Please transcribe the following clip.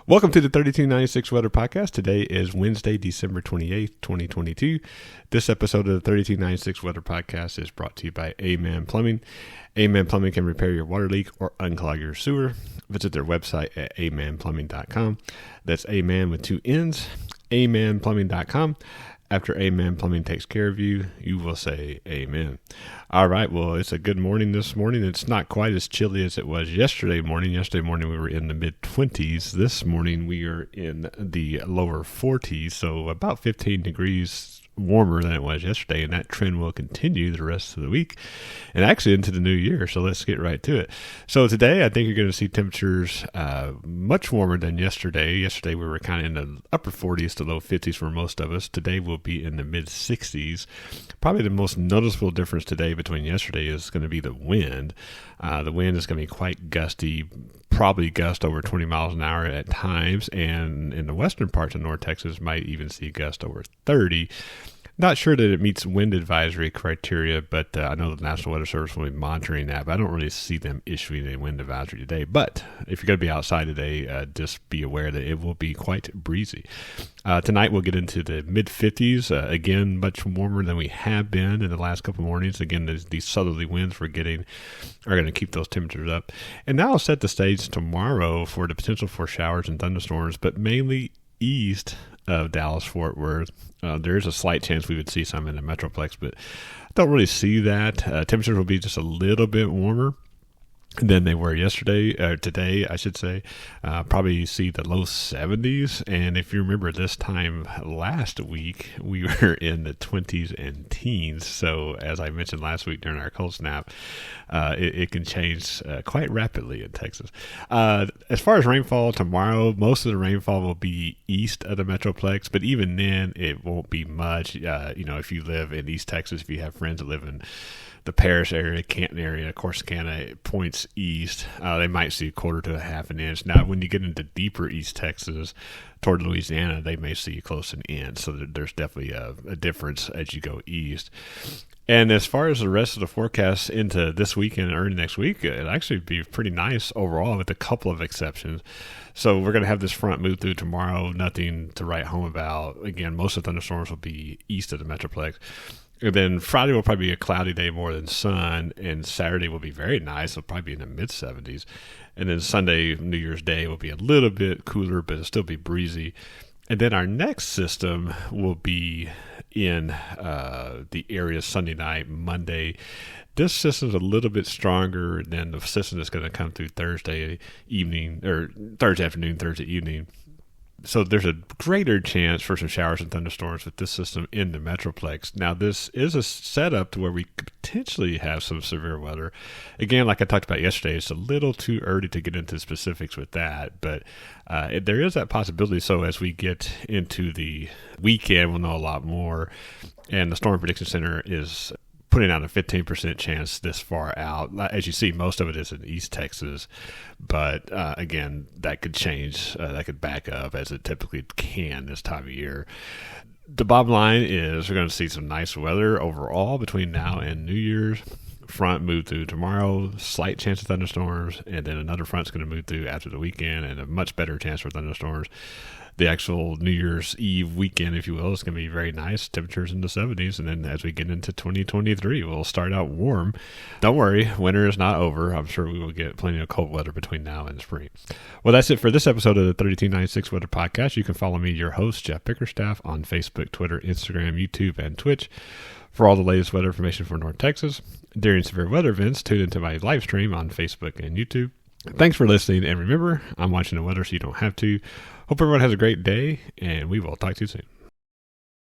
Welcome to the 3296 Weather Podcast. Today is Wednesday, December 28th, 2022. This episode of the 3296 Weather Podcast is brought to you by Amen Plumbing. Amen Plumbing can repair your water leak or unclog your sewer. Visit their website at amenplumbing.com. That's Amen with two N's, amenplumbing.com. After Amen Plumbing takes care of you, you will say Amen. All right, well, it's a good morning this morning. It's not quite as chilly as it was yesterday morning. Yesterday morning, we were in the mid-20s. This morning, we are in the lower 40s, so about 15 degrees warmer than it was yesterday, and that trend will continue the rest of the week and actually into the new year. So let's get right to it. So today, I think you're going to see temperatures much warmer than yesterday. Yesterday, we were kind of in the upper 40s to low 50s for most of us. Today, we'll be in the mid 60s. Probably the most noticeable difference today between yesterday is going to be the wind. The wind is going to be quite gusty, probably gust over 20 miles an hour at times, and in the western parts of North Texas might even see gust over 30. Not sure that it meets wind advisory criteria, but I know the National Weather Service will be monitoring that, but I don't really see them issuing a wind advisory today. But if you're going to be outside today, just be aware that it will be quite breezy. Tonight we'll get into the mid-50s, again, much warmer than we have been in the last couple of mornings. Again, these southerly winds we're getting are going to keep those temperatures up. And now I'll set the stage tomorrow for the potential for showers and thunderstorms, but mainly east of Dallas-Fort Worth. There is a slight chance we would see some in the Metroplex, but I don't really see that. Temperatures will be just a little bit warmer than they were today, I should say. Probably see the low 70s. And if you remember this time last week, we were in the 20s and teens. So as I mentioned last week during our cold snap, it can change quite rapidly in Texas. As far as rainfall tomorrow, most of the rainfall will be east of the Metroplex, but even then it won't be much. If you live in East Texas, if you have friends that live in the Paris area, Canton area, Corsicana, points east, they might see a quarter to a half an inch. Now, when you get into deeper East Texas toward Louisiana, they may see close an inch. So there's definitely a difference as you go east. And as far as the rest of the forecast into this weekend and early next week, it'll actually be pretty nice overall with a couple of exceptions. So we're going to have this front move through tomorrow, nothing to write home about. Again, most of the thunderstorms will be east of the Metroplex. And then Friday will probably be a cloudy day more than sun, and Saturday will be very nice. It'll probably be in the mid-70s. And then Sunday, New Year's Day, will be a little bit cooler, but it'll still be breezy. And then our next system will be in the area Sunday night, Monday. This system's a little bit stronger than the system that's going to come through Thursday evening, or Thursday afternoon, Thursday evening. So there's a greater chance for some showers and thunderstorms with this system in the Metroplex. Now, this is a setup to where we could potentially have some severe weather. Again, like I talked about yesterday, it's a little too early to get into specifics with that, but there is that possibility. So as we get into the weekend, we'll know a lot more. And the Storm Prediction Center is putting out a 15% chance this far out. As you see, most of it is in East Texas, but again, that could change. That could back up as it typically can this time of year. The bottom line is we're going to see some nice weather overall between now and New Year's. Front move through tomorrow, slight chance of thunderstorms, and then another front's going to move through after the weekend, and a much better chance for thunderstorms. The actual New Year's Eve weekend, if you will, is going to be very nice. Temperatures in the 70s. And then as we get into 2023, we'll start out warm. Don't worry, winter is not over. I'm sure we will get plenty of cold weather between now and spring. Well, that's it for this episode of the 3296 Weather Podcast. You can follow me, your host, Jeff Bickerstaff, on Facebook, Twitter, Instagram, YouTube, and Twitch for all the latest weather information for North Texas. During severe weather events, tune into my live stream on Facebook and YouTube. Thanks for listening, and remember, I'm watching the weather so you don't have to. Hope everyone has a great day, and we will talk to you soon.